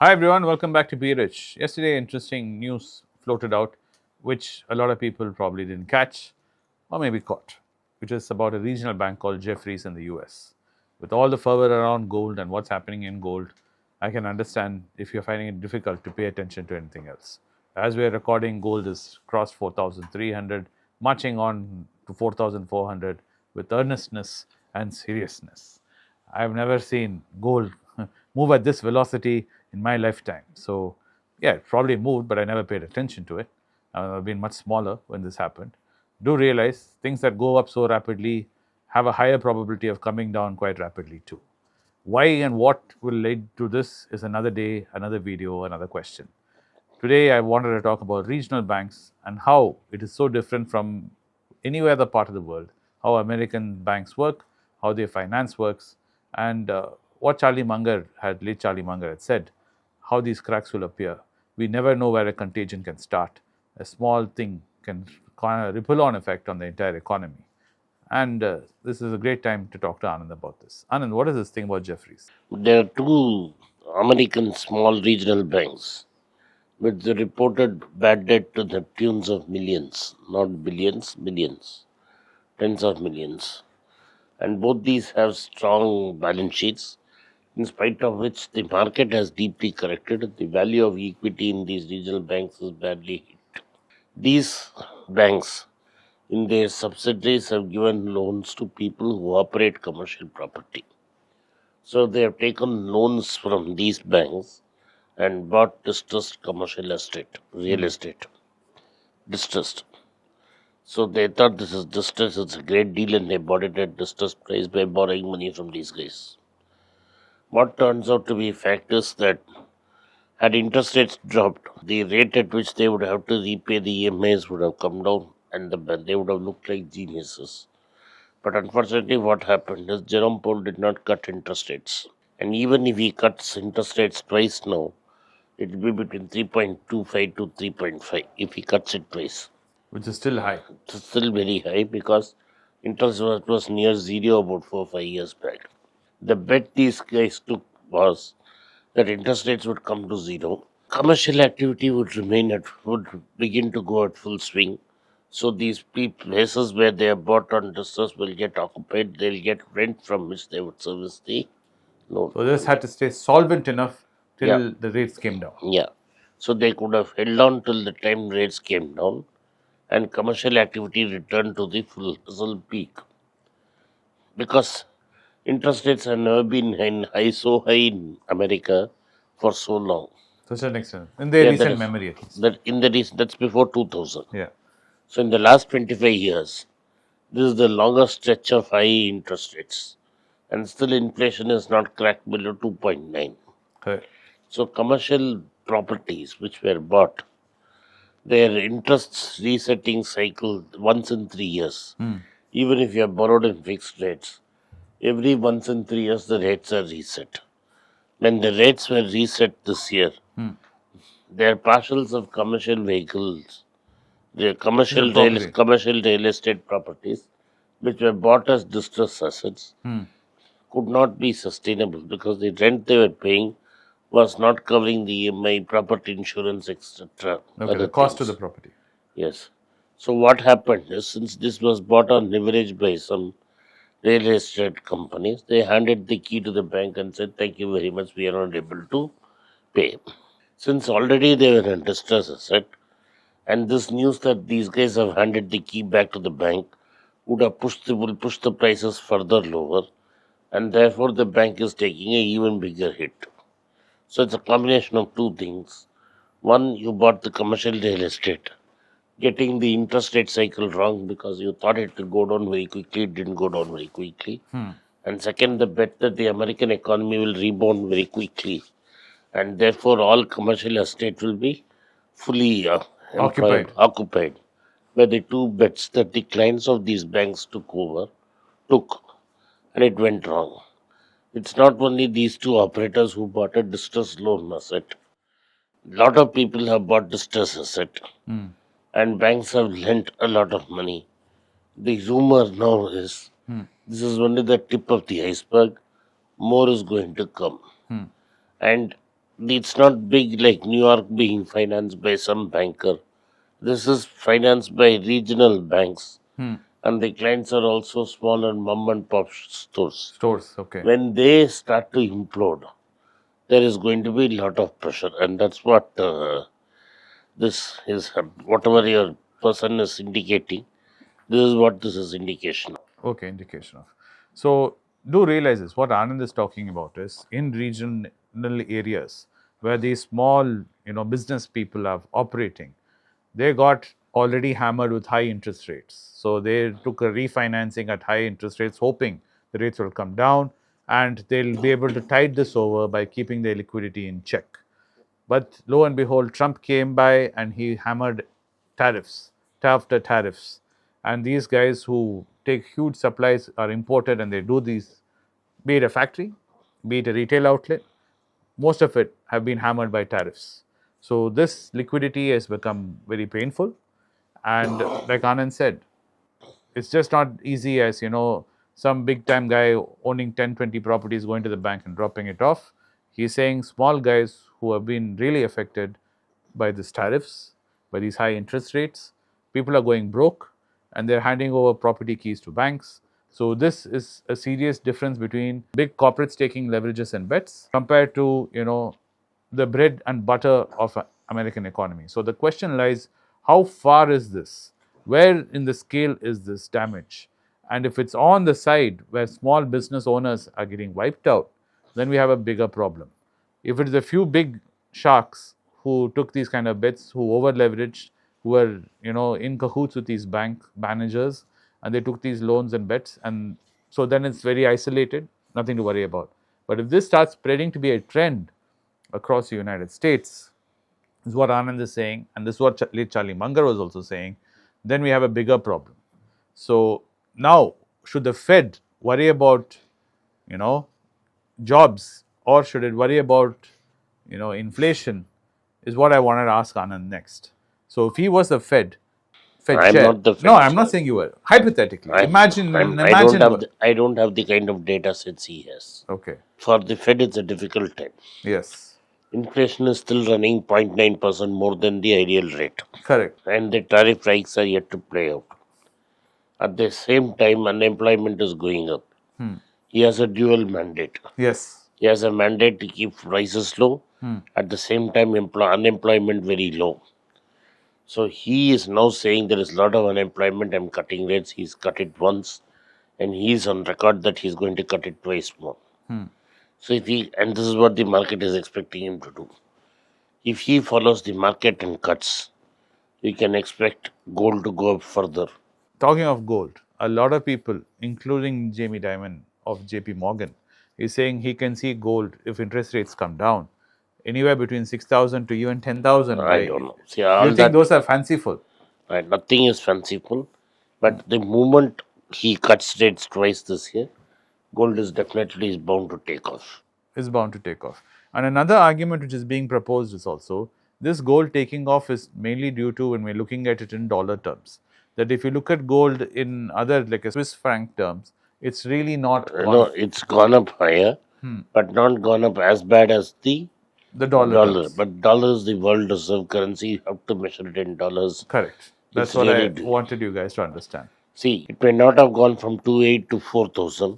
Hi everyone, welcome back to Be Rich. Yesterday, interesting news floated out, which a lot of people probably didn't catch or maybe caught, which is about a regional bank called Jefferies in the US. With all the fervor around gold and what's happening in gold, I can understand if you're finding it difficult to pay attention to anything else. As we're recording, gold is crossed 4,300, marching on to 4,400 with earnestness and seriousness. I've never seen gold move at this velocity in my lifetime. So, yeah, it probably moved, but I never paid attention to it. I've been much smaller when this happened. Do realize things that go up so rapidly have a higher probability of coming down quite rapidly too. Why and what will lead to this is another day, another video, another question. Today, I wanted to talk about regional banks and how it is so different from any other part of the world, how American banks work, how their finance works, and what late Charlie Munger had said, how these cracks will appear. We never know where a contagion can start. A small thing can kind of ripple on effect on the entire economy. And this is a great time to talk to Anand about this. Anand, what is this thing about Jeffries? There are two American small regional banks with the reported bad debt to the tunes of millions, not billions, millions, tens of millions. And both these have strong balance sheets, in spite of which the market has deeply corrected. The value of equity in these regional banks is badly hit. These banks, in their subsidiaries, have given loans to people who operate commercial property. So they have taken loans from these banks and bought distressed commercial estate, real estate, distressed. So they thought this is distressed, it's a great deal, and they bought it at distressed price by borrowing money from these guys. What turns out to be fact is that had interest rates dropped, the rate at which they would have to repay the EMIs would have come down, and they would have looked like geniuses. But unfortunately, what happened is Jerome Powell did not cut interest rates. And even if he cuts interest rates twice now, it will be between 3.25 to 3.5 if he cuts it twice. Which is still high. It's still very high because interest was near zero about 4 5 years back. The bet these guys took was that interest rates would come to zero. Commercial activity would begin to go at full swing. So these places where they are bought on distress will get occupied. They'll get rent from which they would service the loan. So this had to stay solvent enough Yeah, till the rates came down. yeah. So they could have held on till the time rates came down and commercial activity returned to the full peak. Because interest rates have never been so high in America for so long. To a certain extent, in their Yeah, recent memory at least. that's before 2000. Yeah. So in the last 25 years, this is the longest stretch of high interest rates, and still inflation is not cracked below 2.9. Correct. So commercial properties which were bought, their interest resetting cycle once in 3 years. Even if you have borrowed in fixed rates, every once in 3 years the rates are reset. When the rates were reset this year, their parcels of commercial vehicles, their This is a property. commercial real estate properties, which were bought as distressed assets, could not be sustainable because the rent they were paying was not covering the EMI, property insurance, etc. Okay, the Other cost of the things. property. Yes. So what happened is, since this was bought on leverage by some real estate companies, they handed the key to the bank and said, "Thank you very much. We are not able to pay." Since already they were in distress asset, and this news that these guys have handed the key back to the bank will push the prices further lower, and therefore the bank is taking a even bigger hit. So it's a combination of two things. One, you bought the commercial real estate, getting the interest rate cycle wrong because you thought it would go down very quickly, it didn't go down very quickly. And second, the bet that the American economy will rebound very quickly, and therefore all commercial estate will be fully Occupied. occupied. Were the two bets that the clients of these banks took, and it went wrong. It's not only these two operators who bought a distressed loan asset. A lot of people have bought distressed asset, and banks have lent a lot of money. The rumor now is this is only the tip of the iceberg. More is going to come. And it's not big like New York being financed by some banker. This is financed by regional banks, and the clients are also small and mom and pop stores. Stores, okay. When they start to implode, there is going to be a lot of pressure, and that's what this is. Whatever your person is indicating, this is what this is indication of. Okay, indication of. So do realize this. What Anand is talking about is in regional areas where these small, business people are operating, they got already hammered with high interest rates. So they took a refinancing at high interest rates, hoping the rates will come down and they'll be able to tide this over by keeping their liquidity in check. But lo and behold, Trump came by and he hammered tariffs, after tariffs. And these guys who take huge supplies are imported and they do these, be it a factory, be it a retail outlet, most of it have been hammered by tariffs. So this liquidity has become very painful. And like Anand said, it's just not easy as some big time guy owning 10, 20 properties going to the bank and dropping it off. He's saying small guys who have been really affected by these tariffs, by these high interest rates, people are going broke and they're handing over property keys to banks. So this is a serious difference between big corporates taking leverages and bets compared to the bread and butter of American economy. So the question lies, how far is this? Where in the scale is this damage? And if it's on the side where small business owners are getting wiped out, then we have a bigger problem. If it is a few big sharks who took these kind of bets, who over leveraged, who were in cahoots with these bank managers, and they took these loans and bets, and so then it's very isolated, nothing to worry about. But if this starts spreading to be a trend across the United States, this is what Anand is saying, and this is what late Charlie Munger was also saying, then we have a bigger problem. So now, should the Fed worry about, jobs, or should it worry about, inflation? Is what I wanted to ask Anand next. So if he was the Fed I'm chair. not the No, Fed I'm not chair. saying you were. Hypothetically, imagine, I don't have what. I don't have the kind of data sets he has. Okay. For the Fed, it's a difficult time. Yes. Inflation is still running 0.9% more than the ideal rate, Correct. and the tariff hikes are yet to play out. At the same time, unemployment is going up. He has a dual mandate. Yes. He has a mandate to keep prices low, at the same time, unemployment very low. So he is now saying there is a lot of unemployment. I'm cutting rates. He's cut it once, and he's on record that he's going to cut it twice more. So if he, and this is what the market is expecting him to do. If he follows the market and cuts, we can expect gold to go up further. Talking of gold, a lot of people, including Jamie Dimon of JP Morgan, is saying he can see gold if interest rates come down anywhere between 6,000 to even 10,000. I don't know. See, You all think that, those are fanciful? nothing is fanciful, but the moment he cuts rates twice this year, gold is definitely bound to take off. Is bound to take off. And another argument which is being proposed is also this gold taking off is mainly due to, when we're looking at it in dollar terms, that if you look at gold in other like a Swiss franc terms, it's really not No, it's gone up higher, but not gone up as bad as the dollar dollar. terms. But dollar is the world reserve currency. You have to measure it in dollars. Correct. That's It's what I really wanted you guys to understand. See, it may not have gone from 2.8 to 4,000,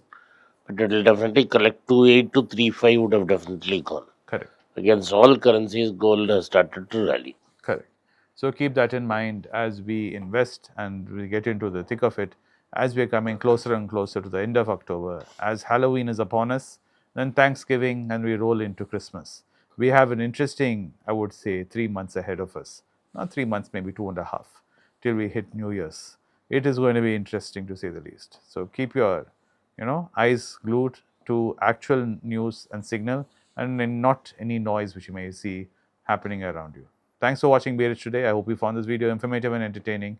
but it will definitely collect 2.8 to 3.5 would have definitely gone. Correct. Against all currencies, gold has started to rally. Correct. So keep that in mind as we invest and we get into the thick of it, as we are coming closer and closer to the end of October, as Halloween is upon us, then Thanksgiving, and we roll into Christmas. We have an interesting, I would say, 3 months ahead of us. Not 3 months, maybe 2.5, till we hit New Year's. It is going to be interesting to say the least. So keep your, eyes glued to actual news and signal, and not any noise which you may see happening around you. Thanks for watching Bearish today. I hope you found this video informative and entertaining.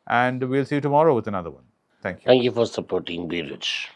And we'll see you tomorrow with another one. Thank you. Thank you for supporting Be Rich.